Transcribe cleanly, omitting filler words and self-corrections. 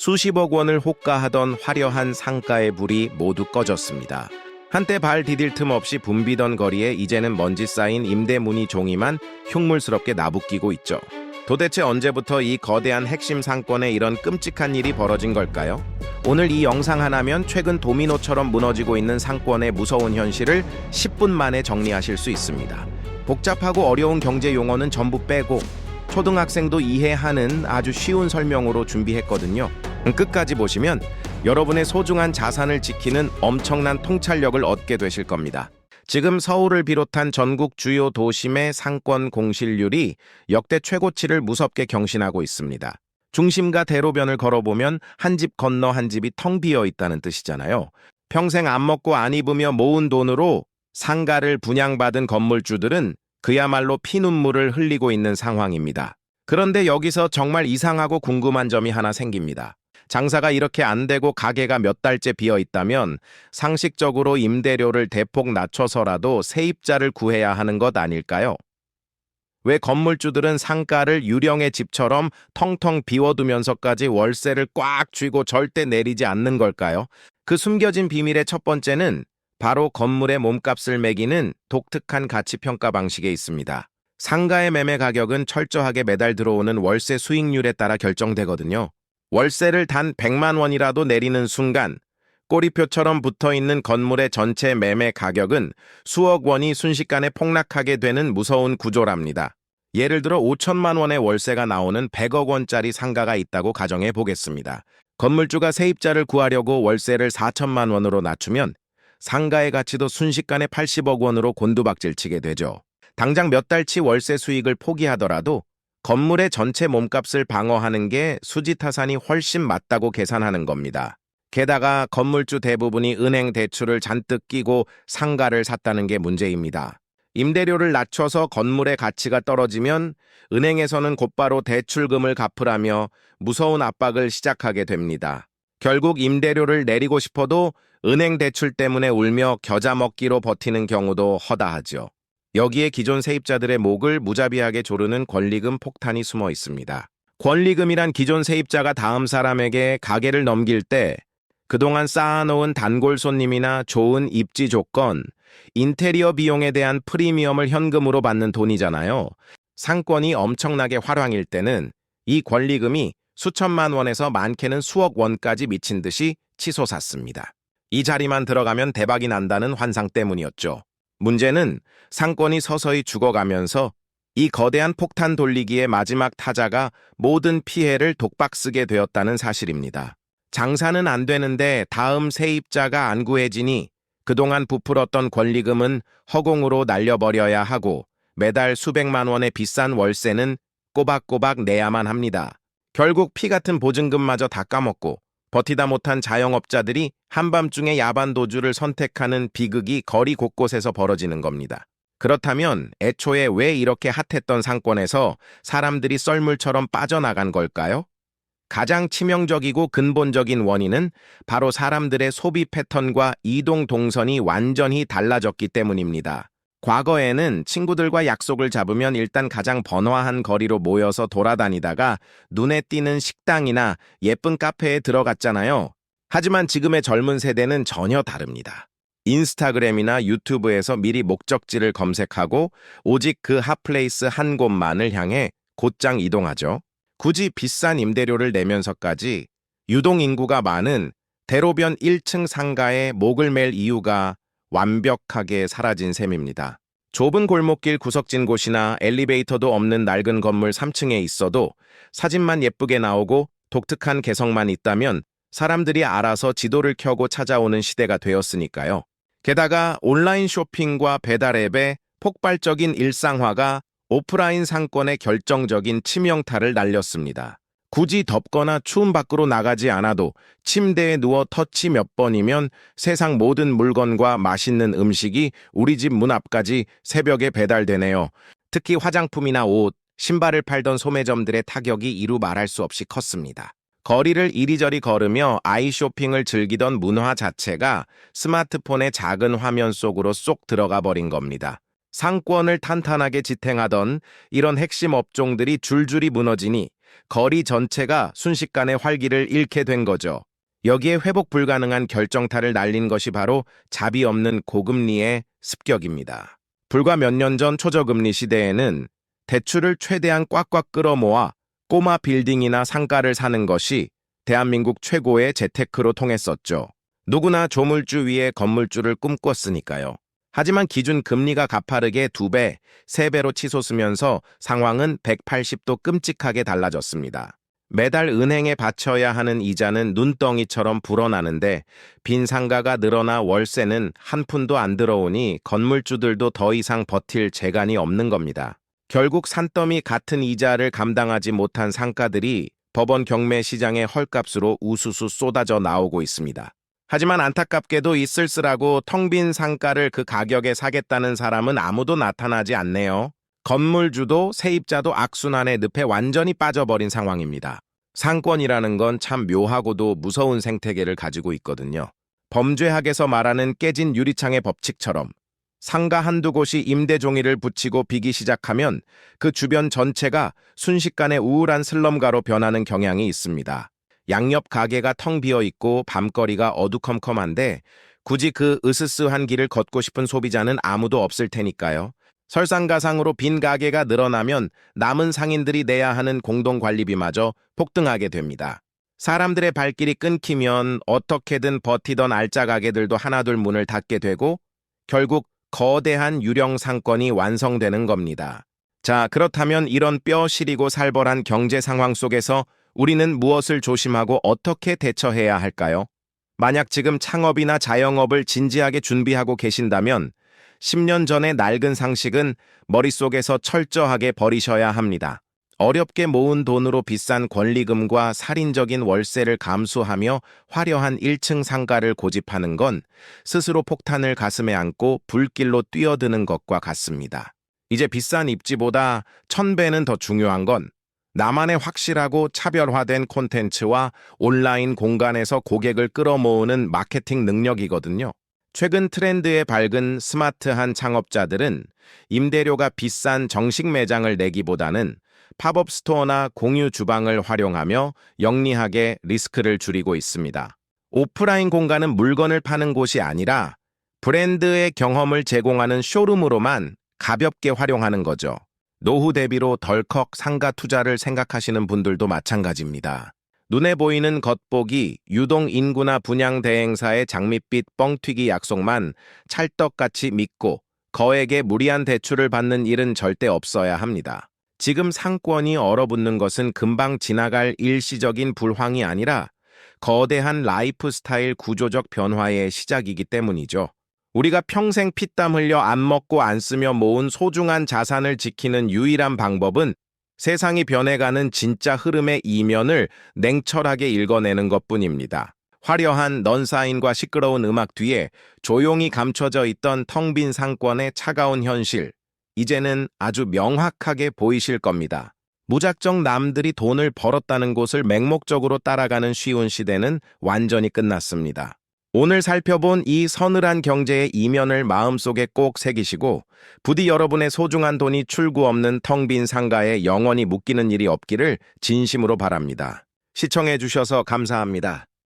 수십억 원을 호가하던 화려한 상가의 불이 모두 꺼졌습니다. 한때 발 디딜 틈 없이 붐비던 거리에 이제는 먼지 쌓인 임대문의 종이만 흉물스럽게 나부끼고 있죠. 도대체 언제부터 이 거대한 핵심 상권에 이런 끔찍한 일이 벌어진 걸까요? 오늘 이 영상 하나면 최근 도미노처럼 무너지고 있는 상권의 무서운 현실을 10분 만에 정리하실 수 있습니다. 복잡하고 어려운 경제 용어는 전부 빼고 초등학생도 이해하는 아주 쉬운 설명으로 준비했거든요. 끝까지 보시면 여러분의 소중한 자산을 지키는 엄청난 통찰력을 얻게 되실 겁니다. 지금 서울을 비롯한 전국 주요 도심의 상권 공실률이 역대 최고치를 무섭게 경신하고 있습니다. 중심가 대로변을 걸어보면 한 집 건너 한 집이 텅 비어 있다는 뜻이잖아요. 평생 안 먹고 안 입으며 모은 돈으로 상가를 분양받은 건물주들은 그야말로 피눈물을 흘리고 있는 상황입니다. 그런데 여기서 정말 이상하고 궁금한 점이 하나 생깁니다. 장사가 이렇게 안 되고 가게가 몇 달째 비어 있다면 상식적으로 임대료를 대폭 낮춰서라도 세입자를 구해야 하는 것 아닐까요? 왜 건물주들은 상가를 유령의 집처럼 텅텅 비워두면서까지 월세를 꽉 쥐고 절대 내리지 않는 걸까요? 그 숨겨진 비밀의 첫 번째는 바로 건물의 몸값을 매기는 독특한 가치평가 방식에 있습니다. 상가의 매매 가격은 철저하게 매달 들어오는 월세 수익률에 따라 결정되거든요. 월세를 단 100만 원이라도 내리는 순간 꼬리표처럼 붙어있는 건물의 전체 매매 가격은 수억 원이 순식간에 폭락하게 되는 무서운 구조랍니다. 예를 들어 5천만 원의 월세가 나오는 100억 원짜리 상가가 있다고 가정해 보겠습니다. 건물주가 세입자를 구하려고 월세를 4천만 원으로 낮추면 상가의 가치도 순식간에 80억 원으로 곤두박질치게 되죠. 당장 몇 달치 월세 수익을 포기하더라도 건물의 전체 몸값을 방어하는 게 수지타산이 훨씬 맞다고 계산하는 겁니다. 게다가 건물주 대부분이 은행 대출을 잔뜩 끼고 상가를 샀다는 게 문제입니다. 임대료를 낮춰서 건물의 가치가 떨어지면 은행에서는 곧바로 대출금을 갚으라며 무서운 압박을 시작하게 됩니다. 결국 임대료를 내리고 싶어도 은행 대출 때문에 울며 겨자 먹기로 버티는 경우도 허다하죠. 여기에 기존 세입자들의 목을 무자비하게 조르는 권리금 폭탄이 숨어 있습니다. 권리금이란 기존 세입자가 다음 사람에게 가게를 넘길 때 그동안 쌓아놓은 단골 손님이나 좋은 입지 조건, 인테리어 비용에 대한 프리미엄을 현금으로 받는 돈이잖아요. 상권이 엄청나게 화랑일 때는 이 권리금이 수천만 원에서 많게는 수억 원까지 미친 듯이 치솟았습니다. 이 자리만 들어가면 대박이 난다는 환상 때문이었죠. 문제는 상권이 서서히 죽어가면서 이 거대한 폭탄 돌리기의 마지막 타자가 모든 피해를 독박쓰게 되었다는 사실입니다. 장사는 안 되는데 다음 세입자가 안 구해지니 그동안 부풀었던 권리금은 허공으로 날려버려야 하고 매달 수백만 원의 비싼 월세는 꼬박꼬박 내야만 합니다. 결국 피 같은 보증금마저 다 까먹고 버티다 못한 자영업자들이 한밤중에 야반도주를 선택하는 비극이 거리 곳곳에서 벌어지는 겁니다. 그렇다면 애초에 왜 이렇게 핫했던 상권에서 사람들이 썰물처럼 빠져나간 걸까요? 가장 치명적이고 근본적인 원인은 바로 사람들의 소비 패턴과 이동 동선이 완전히 달라졌기 때문입니다. 과거에는 친구들과 약속을 잡으면 일단 가장 번화한 거리로 모여서 돌아다니다가 눈에 띄는 식당이나 예쁜 카페에 들어갔잖아요. 하지만 지금의 젊은 세대는 전혀 다릅니다. 인스타그램이나 유튜브에서 미리 목적지를 검색하고 오직 그 핫플레이스 한 곳만을 향해 곧장 이동하죠. 굳이 비싼 임대료를 내면서까지 유동인구가 많은 대로변 1층 상가에 목을 맬 이유가 완벽하게 사라진 셈입니다. 좁은 골목길 구석진 곳이나 엘리베이터도 없는 낡은 건물 3층에 있어도 사진만 예쁘게 나오고 독특한 개성만 있다면 사람들이 알아서 지도를 켜고 찾아오는 시대가 되었으니까요. 게다가 온라인 쇼핑과 배달 앱의 폭발적인 일상화가 오프라인 상권의 결정적인 치명타를 날렸습니다. 굳이 덥거나 추운 밖으로 나가지 않아도 침대에 누워 터치 몇 번이면 세상 모든 물건과 맛있는 음식이 우리 집 문 앞까지 새벽에 배달되네요. 특히 화장품이나 옷, 신발을 팔던 소매점들의 타격이 이루 말할 수 없이 컸습니다. 거리를 이리저리 걸으며 아이쇼핑을 즐기던 문화 자체가 스마트폰의 작은 화면 속으로 쏙 들어가 버린 겁니다. 상권을 탄탄하게 지탱하던 이런 핵심 업종들이 줄줄이 무너지니 거리 전체가 순식간에 활기를 잃게 된 거죠. 여기에 회복 불가능한 결정타를 날린 것이 바로 자비 없는 고금리의 습격입니다. 불과 몇 년 전 초저금리 시대에는 대출을 최대한 꽉꽉 끌어모아 꼬마 빌딩이나 상가를 사는 것이 대한민국 최고의 재테크로 통했었죠. 누구나 조물주 위에 건물주를 꿈꿨으니까요. 하지만 기준 금리가 가파르게 2배, 3배로 치솟으면서 상황은 180도 끔찍하게 달라졌습니다. 매달 은행에 바쳐야 하는 이자는 눈덩이처럼 불어나는데 빈 상가가 늘어나 월세는 한 푼도 안 들어오니 건물주들도 더 이상 버틸 재간이 없는 겁니다. 결국 산더미 같은 이자를 감당하지 못한 상가들이 법원 경매 시장의 헐값으로 우수수 쏟아져 나오고 있습니다. 하지만 안타깝게도 이 쓸쓸하고 텅 빈 상가를 그 가격에 사겠다는 사람은 아무도 나타나지 않네요. 건물주도 세입자도 악순환의 늪에 완전히 빠져버린 상황입니다. 상권이라는 건 참 묘하고도 무서운 생태계를 가지고 있거든요. 범죄학에서 말하는 깨진 유리창의 법칙처럼 상가 한두 곳이 임대 종이를 붙이고 비기 시작하면 그 주변 전체가 순식간에 우울한 슬럼가로 변하는 경향이 있습니다. 양옆 가게가 텅 비어 있고 밤거리가 어두컴컴한데 굳이 그 으스스한 길을 걷고 싶은 소비자는 아무도 없을 테니까요. 설상가상으로 빈 가게가 늘어나면 남은 상인들이 내야 하는 공동관리비마저 폭등하게 됩니다. 사람들의 발길이 끊기면 어떻게든 버티던 알짜 가게들도 하나둘 문을 닫게 되고 결국 거대한 유령 상권이 완성되는 겁니다. 자, 그렇다면 이런 뼈 시리고 살벌한 경제 상황 속에서 우리는 무엇을 조심하고 어떻게 대처해야 할까요? 만약 지금 창업이나 자영업을 진지하게 준비하고 계신다면 10년 전의 낡은 상식은 머릿속에서 철저하게 버리셔야 합니다. 어렵게 모은 돈으로 비싼 권리금과 살인적인 월세를 감수하며 화려한 1층 상가를 고집하는 건 스스로 폭탄을 가슴에 안고 불길로 뛰어드는 것과 같습니다. 이제 비싼 입지보다 1000배는 더 중요한 건 나만의 확실하고 차별화된 콘텐츠와 온라인 공간에서 고객을 끌어모으는 마케팅 능력이거든요. 최근 트렌드에 밝은 스마트한 창업자들은 임대료가 비싼 정식 매장을 내기보다는 팝업 스토어나 공유 주방을 활용하며 영리하게 리스크를 줄이고 있습니다. 오프라인 공간은 물건을 파는 곳이 아니라 브랜드의 경험을 제공하는 쇼룸으로만 가볍게 활용하는 거죠. 노후 대비로 덜컥 상가 투자를 생각하시는 분들도 마찬가지입니다. 눈에 보이는 겉보기, 유동 인구나 분양 대행사의 장밋빛 뻥튀기 약속만 찰떡같이 믿고 거액의 무리한 대출을 받는 일은 절대 없어야 합니다. 지금 상권이 얼어붙는 것은 금방 지나갈 일시적인 불황이 아니라 거대한 라이프 스타일 구조적 변화의 시작이기 때문이죠. 우리가 평생 피땀 흘려 안 먹고 안 쓰며 모은 소중한 자산을 지키는 유일한 방법은 세상이 변해가는 진짜 흐름의 이면을 냉철하게 읽어내는 것뿐입니다. 화려한 넌사인과 시끄러운 음악 뒤에 조용히 감춰져 있던 텅 빈 상권의 차가운 현실, 이제는 아주 명확하게 보이실 겁니다. 무작정 남들이 돈을 벌었다는 곳을 맹목적으로 따라가는 쉬운 시대는 완전히 끝났습니다. 오늘 살펴본 이 서늘한 경제의 이면을 마음속에 꼭 새기시고 부디 여러분의 소중한 돈이 출구 없는 텅 빈 상가에 영원히 묶이는 일이 없기를 진심으로 바랍니다. 시청해 주셔서 감사합니다.